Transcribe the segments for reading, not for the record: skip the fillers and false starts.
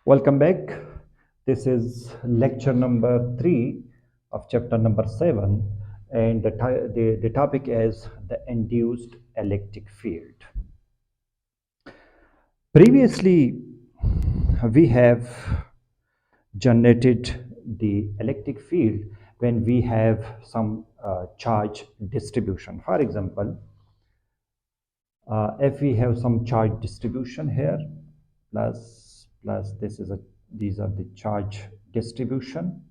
Welcome back. This is lecture number 3 of chapter number 7, and the topic is the induced electric field. Previously, we have generated the electric field when we have some charge distribution. For example, if we have some charge distribution here, plus these are the charge distribution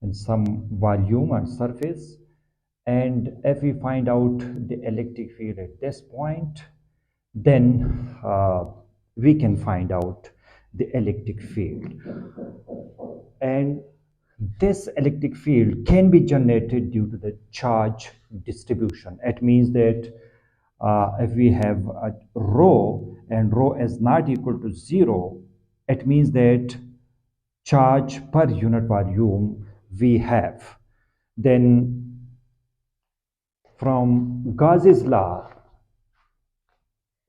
and some volume and surface, and if we find out the electric field at this point, then we can find out the electric field. And this electric field can be generated due to the charge distribution. It means that if we have a rho and rho is not equal to 0, it means that charge per unit volume we have. Then from Gauss's law,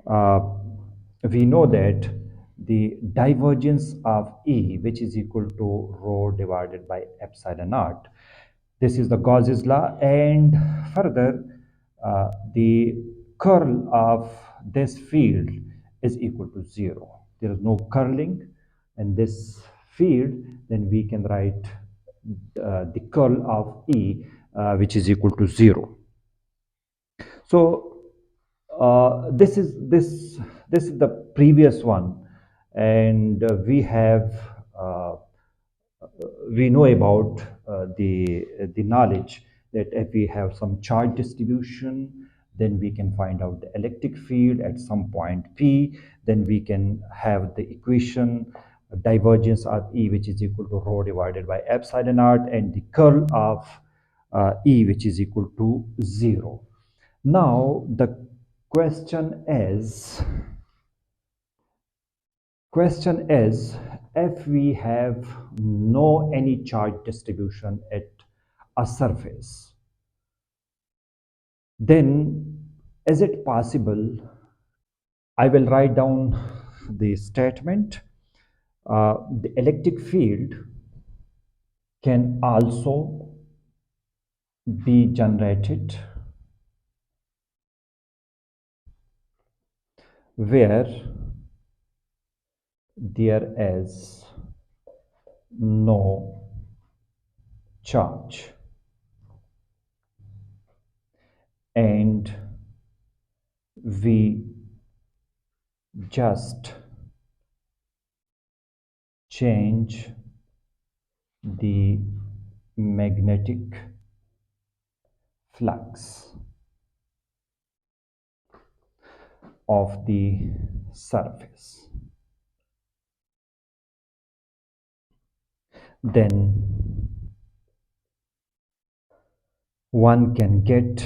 we know that the divergence of E, which is equal to rho divided by epsilon naught. This is the Gauss's law, and further, the curl of this field is equal to 0. There is no curling in this field, then we can write the curl of E, which is equal to 0. So this is the previous one, and we know about the knowledge that if we have some charge distribution, then we can find out the electric field at some point P. Then we can have the equation divergence of E, which is equal to rho divided by epsilon naught, and the curl of E, which is equal to 0. Now the question is if we have no any charge distribution at a surface, then is it possible? I will write down the statement. The electric field can also be generated where there is no charge, and we just change the magnetic flux of the surface. Then one can get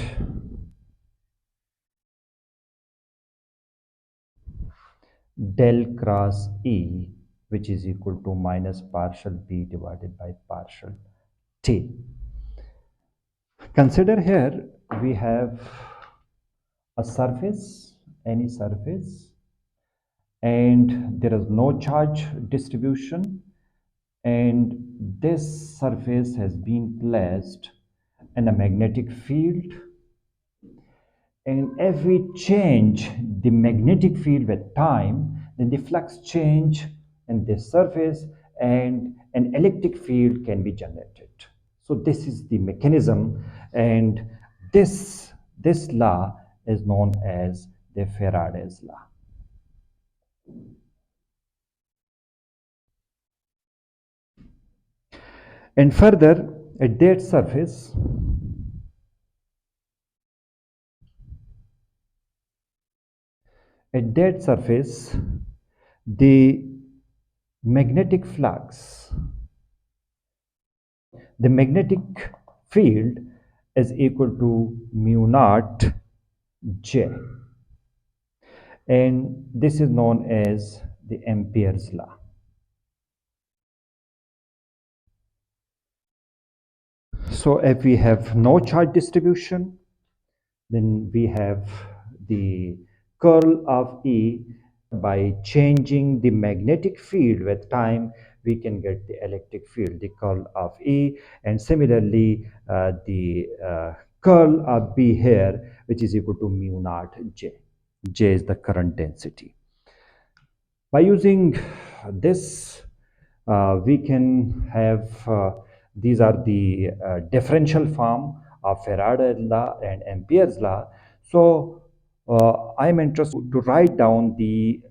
del cross E, which is equal to minus partial B divided by partial T. Consider here we have a surface, any surface, and there is no charge distribution, and this surface has been placed in a magnetic field, and if we change the magnetic field with time, then the flux change in this surface and an electric field can be generated. So this is the mechanism, and this law is known as the Faraday's law. And further, at that surface, the magnetic flux, the magnetic field is equal to mu naught J, and this is known as the Ampere's law. So if we have no charge distribution, then we have the curl of E by changing the magnetic field with time, we can get the electric field, the curl of E. And similarly, the curl of B here, which is equal to mu naught J. J is the current density. By using this, we can have, these are the differential form of Faraday's law and Ampere's law. So I'm interested to write down the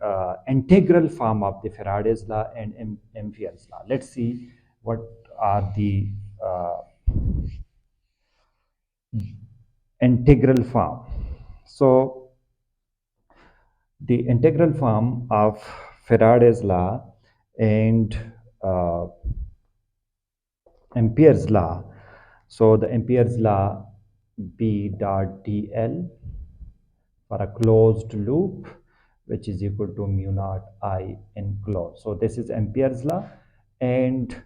integral form of the Faraday's law and Ampere's law. Let's see what are the integral form. So the integral form of Faraday's law and uh, Ampere's law. So the Ampere's law, B dot dl for a closed loop, which is equal to mu naught I enclosed. So this is Ampere's law, and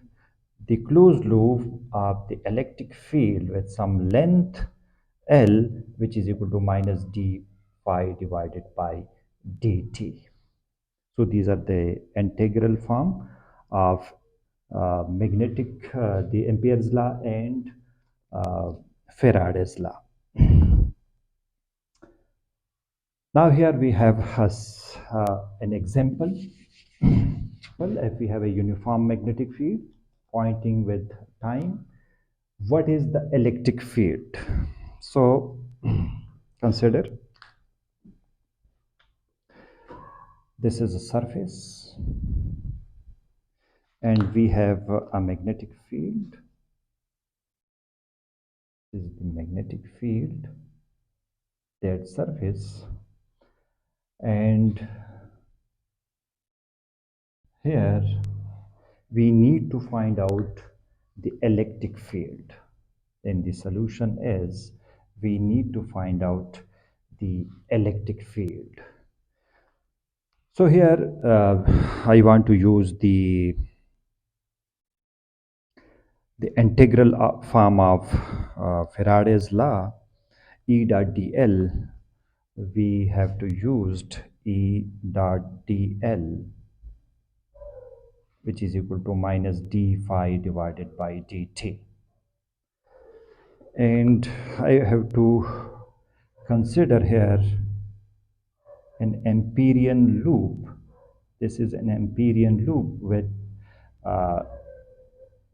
the closed loop of the electric field with some length L, which is equal to minus d phi divided by dt. So these are the integral form of the Ampere's law and uh, Faraday's law. Now here we have an example. Well, if we have a uniform magnetic field pointing with time, what is the electric field? So consider this is a surface and we have a magnetic field. This is the magnetic field, that surface, and here we need to find out the electric field. Then the solution is we need to find out the electric field. So here I want to use the integral form of Faraday's law, E dot dl. We have to use E dot dl, which is equal to minus d phi divided by dt. And I have to consider here an Amperian loop. This is an Amperian loop with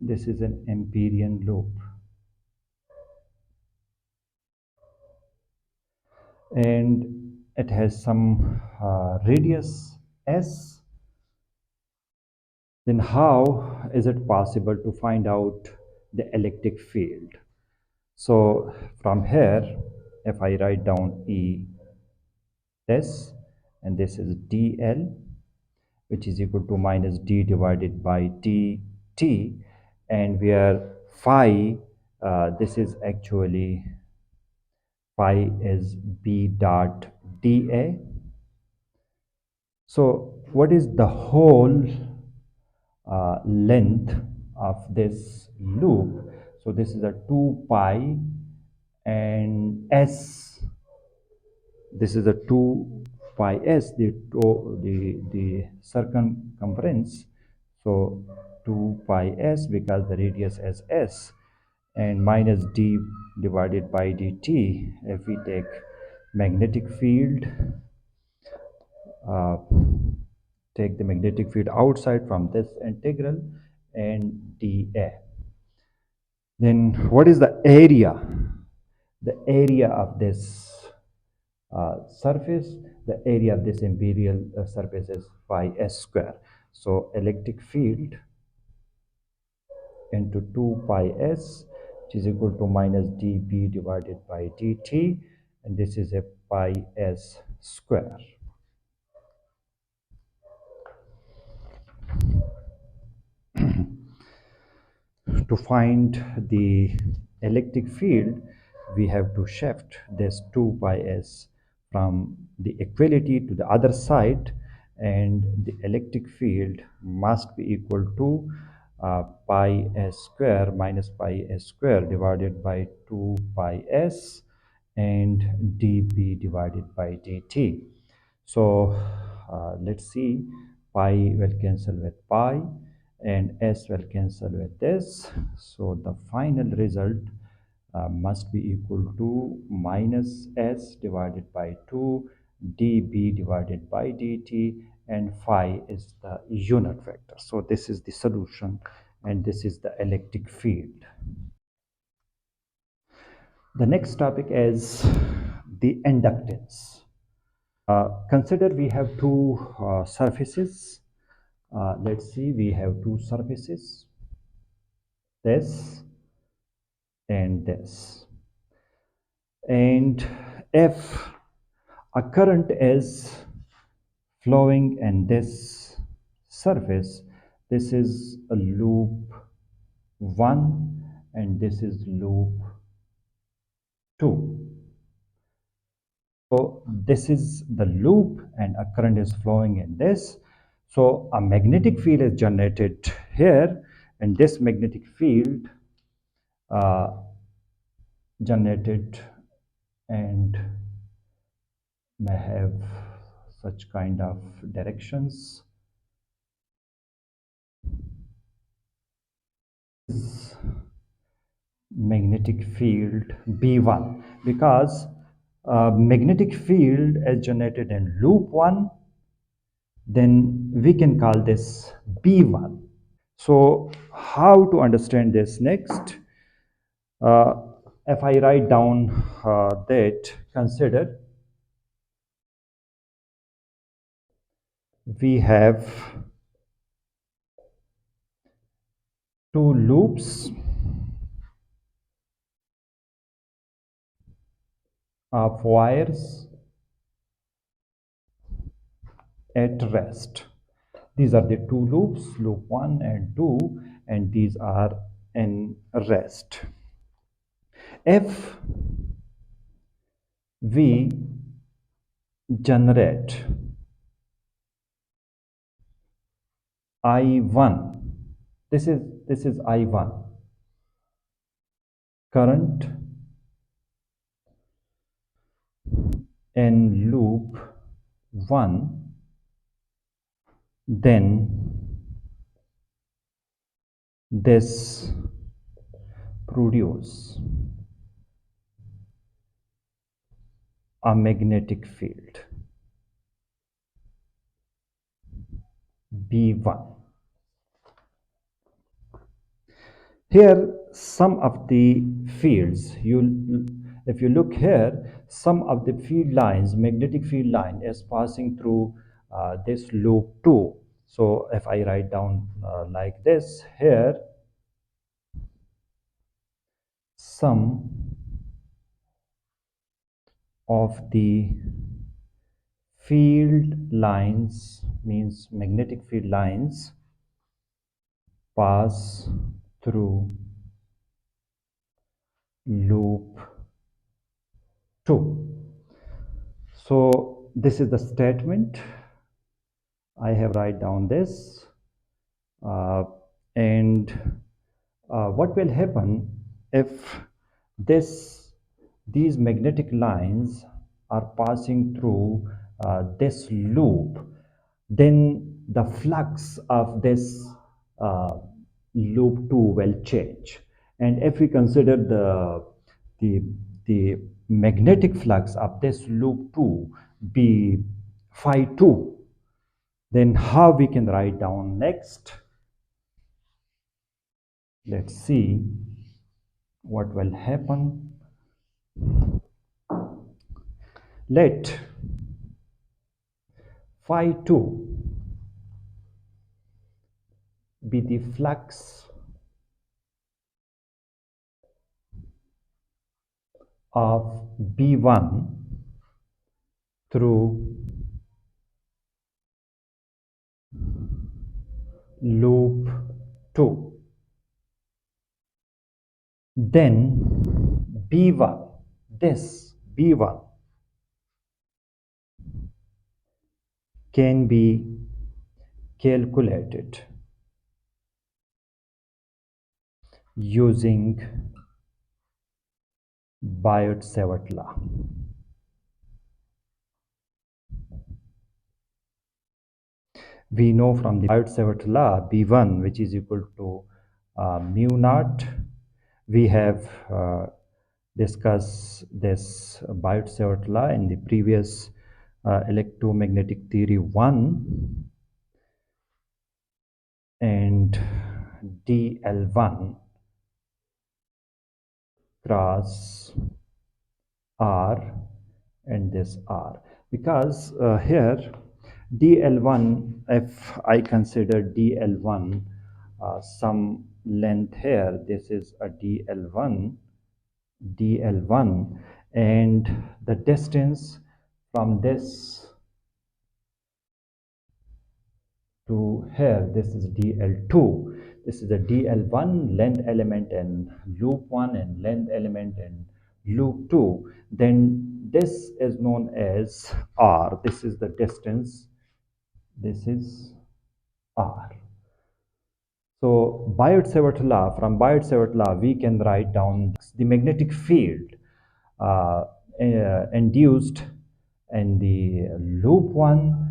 this is an Amperian loop, and it has some radius s. Then how is it possible to find out the electric field? So from here, if I write down E s, and this is dl, which is equal to minus d divided by dt, and where phi, this is actually phi is b dot dA. So what is the whole length of this loop? So this is a 2 pi and s. This is a 2 pi s, the circumference. So 2 pi s because the radius is s, and minus d divided by dt. If we take magnetic field, uh, take the magnetic field outside from this integral and dA. Then what is the area? The area of this surface, the area of this imperial surface is phi s square. So electric field into 2 pi s, which is equal to minus dB divided by dt, and this is a pi s square. To find the electric field, we have to shift this 2 pi s from the equality to the other side, and the electric field must be equal to pi s square minus pi s square divided by 2 pi s and dB divided by dt. So let's see, pi will cancel with pi and s will cancel with this. So the final result must be equal to minus s divided by 2 dB divided by dt, and phi is the unit vector. So this is the solution and this is the electric field. The next topic is the inductance. Consider we have two surfaces. Let's see, we have two surfaces, this and this. And if a current is flowing in this surface, this is a loop 1 and this is loop 2. So this is the loop and a current is flowing in this. So a magnetic field is generated here, and this magnetic field uh, generated and may have such kind of directions. This magnetic field B1, because magnetic field is generated in loop 1, then we can call this B1. So how to understand this next? Uh, if I write down that, consider we have two loops of wires at rest. These are the two loops, loop 1 and 2, and these are in rest. If we generate I1, this is I1 current in loop 1, then this produce a magnetic field B1. Here some of the fields, if you look here, some of the field lines, magnetic field line is passing through this loop 2. So if I write down like this here, some of the field lines, means magnetic field lines, pass through loop 2. So this is the statement. I have write down this, uh, and what will happen if these magnetic lines are passing through this loop, then the flux of this uh, loop 2 will change. And if we consider the the magnetic flux of this loop 2 be phi 2, then how we can write down next? Let's see what will happen. Let phi 2 be the flux of B1 through loop 2. Then B1, this B1 can be calculated using Biot-Savart law. we know from the Biot-Savart law B1, which is equal to mu naught. We have discussed this Biot-Savart law in the previous electromagnetic theory 1, and dl1 cross r and this r, because here dl1, if I consider dl1 some length here, this is a dl1, and the distance from this to here, this is dl2. This is a dl1 length element in loop 1 and length element in loop 2. Then this is known as r. This is the distance. This is r. So Biot-Savart law, from Biot-Savart law, we can write down the magnetic field induced in the loop 1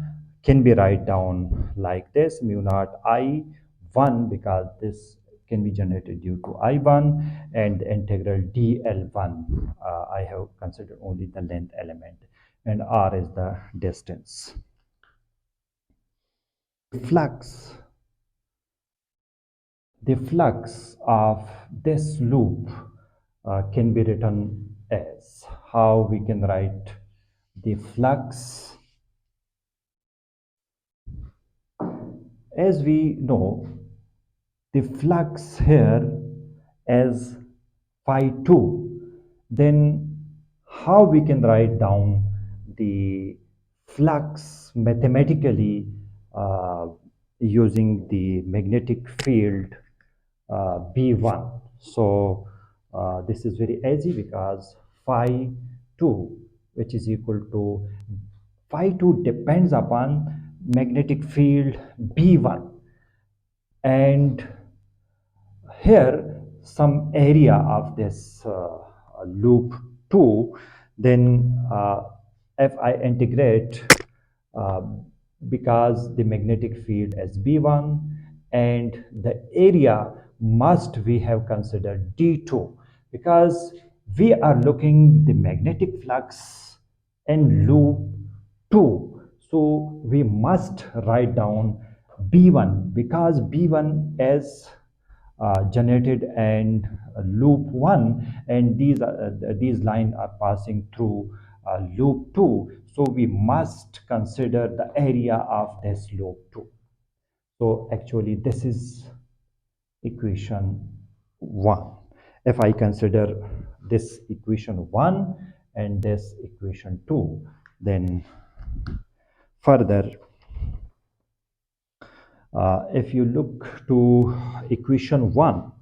can be write down like this, mu naught I1, because this can be generated due to I1, and integral dl1. I have considered only the length element, and r is the distance. The flux of this loop can be written as, how we can write the flux. As we know, the flux here as phi 2, then how we can write down the flux mathematically using the magnetic field B1. So this is very easy, because phi 2, which is equal to phi 2 depends upon magnetic field B1, and here some area of this loop 2, then if I integrate, uh, because the magnetic field is B1 and the area must we have considered D2, because we are looking the magnetic flux in loop 2, so we must write down B1, because B1 is generated in loop 1, and these lines are passing through loop 2, so we must consider the area of this loop 2. So actually this is equation 1. If I consider this equation 1 and this equation 2, then further if you look to equation 1,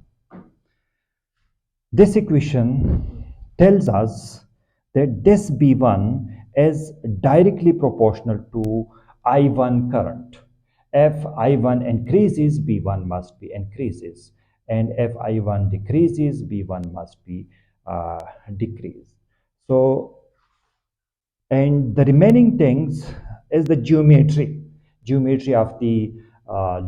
this equation tells us that this B1 is directly proportional to I1 current. If I1 increases, B1 must be increases, and if I1 decreases, B1 must be decreased. So, and the remaining things is the geometry of the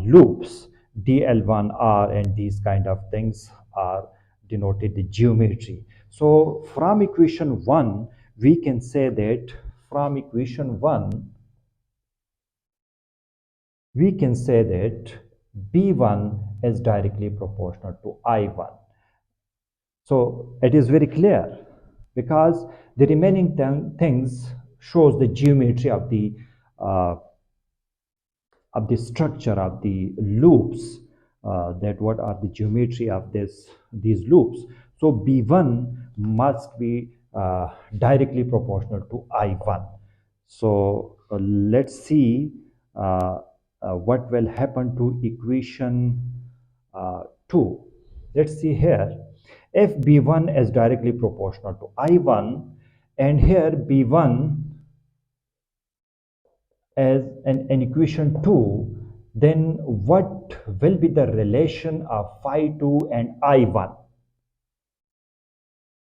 loops, dl1r, and these kind of things are denoted the geometry. So from equation 1 we can say that, from equation 1 we can say that b1 is directly proportional to I1. So it is very clear, because the remaining things shows the geometry uh, of the structure of the loops, that what are the geometry of these loops. So B1 must be directly proportional to I1. So let's see what will happen to equation 2. Let's see here. If B1 is directly proportional to I1, and here B1 as an equation 2, then what will be the relation of phi 2 and I1?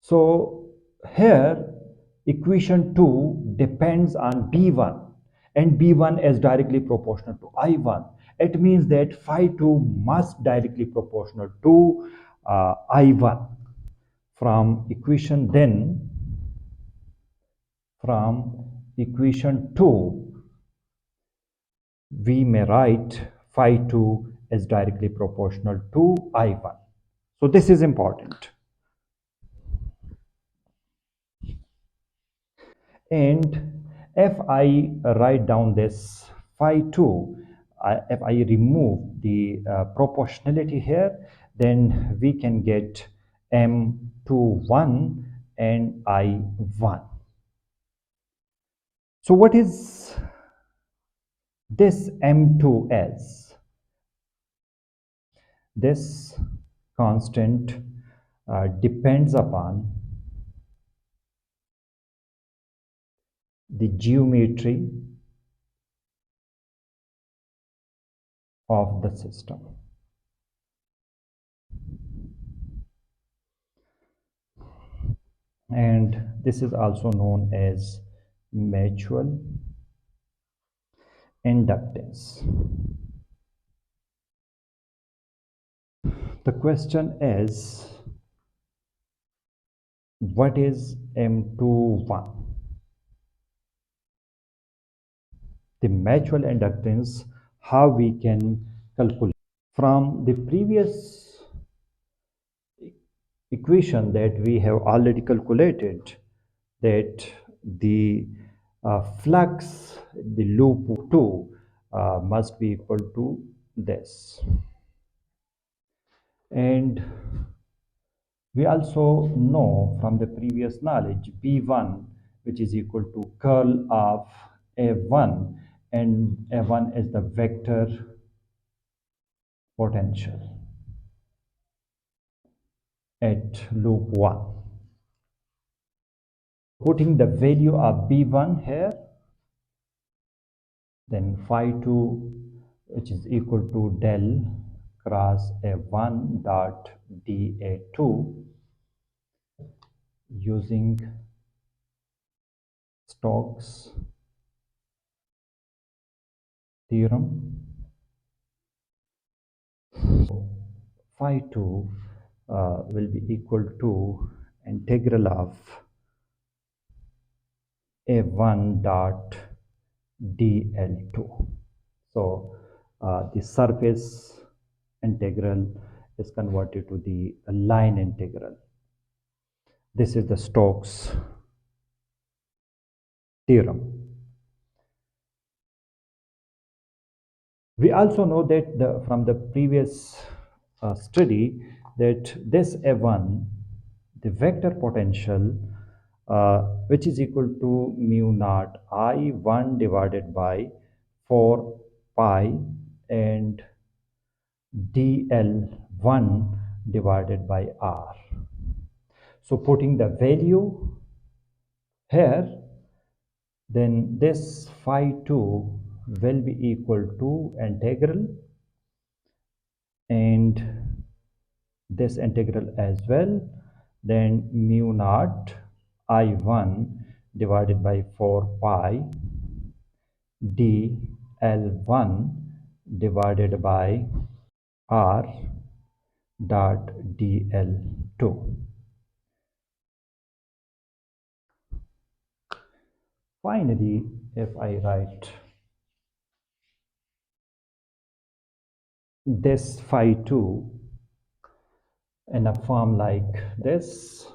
So here equation 2 depends on B1, and B1 is directly proportional to I1. It means that phi 2 must directly proportional to I1. From equation then, from equation 2, we may write phi 2 is directly proportional to I1. So this is important. And if I write down this phi 2, if I remove the proportionality here, then we can get M21 and I1. So what is this M2 as? This constant depends upon the geometry of the system. And this is also known as mutual inductance. The question is, what is M21? The mutual inductance, how we can calculate. From the previous equation that we have already calculated, that the flux, the loop 2 must be equal to this. And we also know from the previous knowledge B1, which is equal to curl of A1, and A1 is the vector potential at loop 1. Putting the value of B1 here, then phi 2, which is equal to del cross A1 dot dA2 using Stokes theorem. So phi 2 will be equal to integral of A1 dot dL2. So the surface integral is converted to the line integral. This is the Stokes theorem. We also know that from the previous study that this A1, the vector potential, which is equal to mu naught I1 divided by 4 pi and dl1 divided by r. So putting the value here, then this phi 2 will be equal to integral and this integral as well, then mu naught I1 divided by 4 pi dl1 divided by r dot dl2. Finally, if I write this phi 2 in a form like this,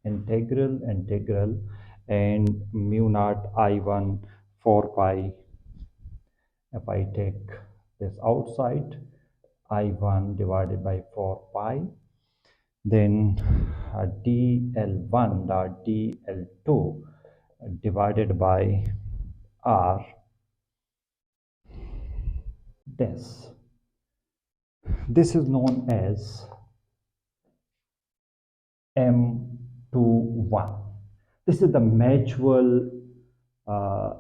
integral and mu naught I1 4 pi, if I take this outside, I1 divided by 4 pi, then dl1 dot dl2 divided by r, this is known as M21. This is the mutual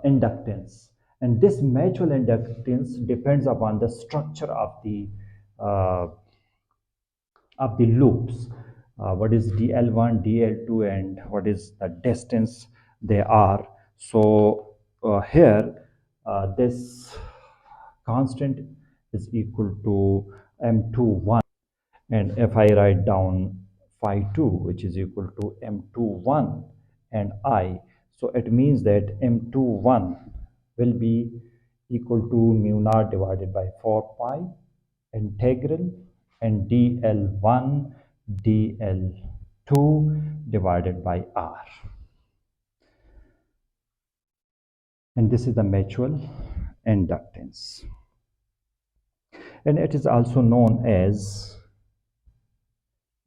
inductance, and this mutual inductance depends upon the structure uh, of the loops. What is dl1, dl2, and what is the distance they are. So here this constant is equal to M21. And if I write down phi 2, which is equal to M21 and I, so it means that M21 will be equal to mu naught divided by 4 pi integral and dl1 dl2 divided by r. And this is the mutual inductance. And it is also known as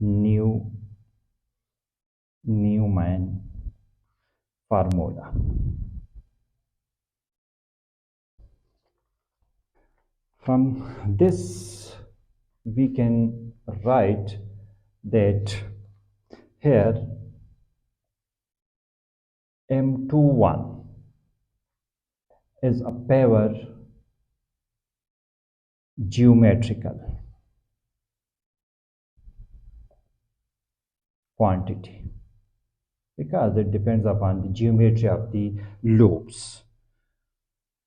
Newman formula. From this, we can write that here M21 is a pure geometrical quantity because it depends upon the geometry of the loops.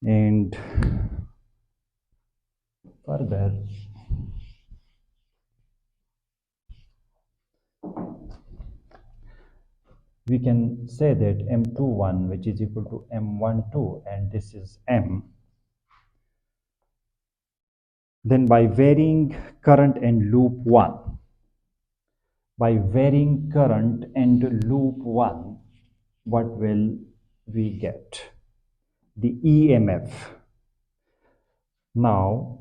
And further, we can say that M21, which is equal to M12, and this is M. Then by varying current and loop 1, by varying current and loop 1, what will we get? The EMF. Now,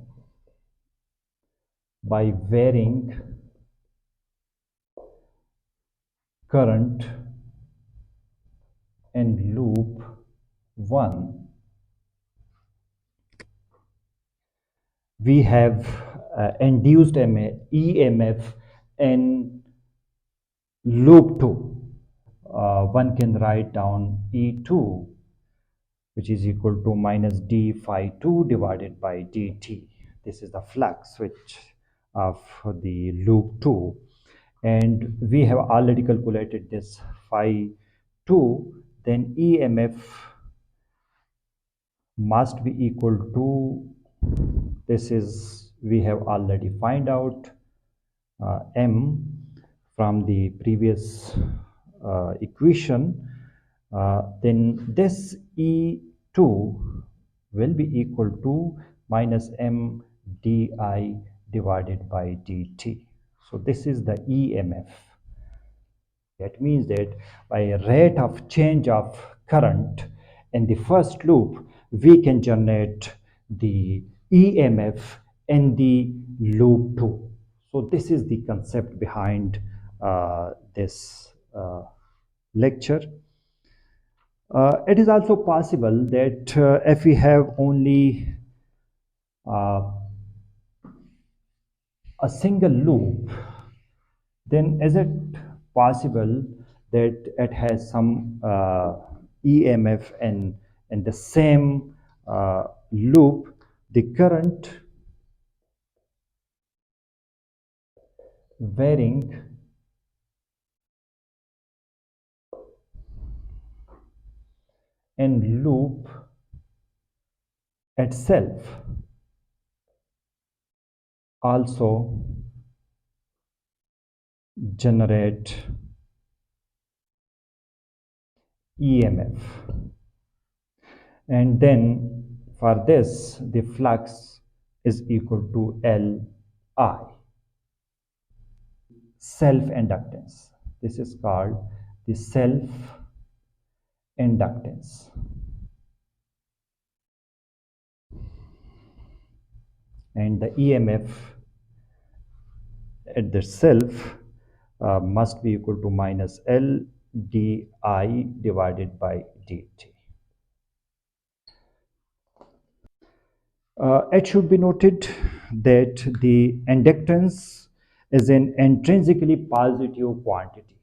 by varying current and loop 1, we have induced EMF in loop 2. One can write down E2, which is equal to minus d phi 2 divided by dt. This is the flux switch of the loop 2. And we have already calculated this phi 2, then EMF must be equal to, this is, we have already find out M from the previous equation. Then this E2 will be equal to minus M di divided by dt. So this is the EMF. That means that by a rate of change of current in the first loop, we can generate the EMF in the loop 2. So this is the concept behind this lecture. It is also possible that if we have only a single loop, then is it possible that it has some EMF in the same loop, the current varying in loop itself also generate EMF. And then for this, the flux is equal to Li, self-inductance. This is called the self-inductance. And the EMF at the self must be equal to minus L di divided by dt. It should be noted that the inductance is an intrinsically positive quantity.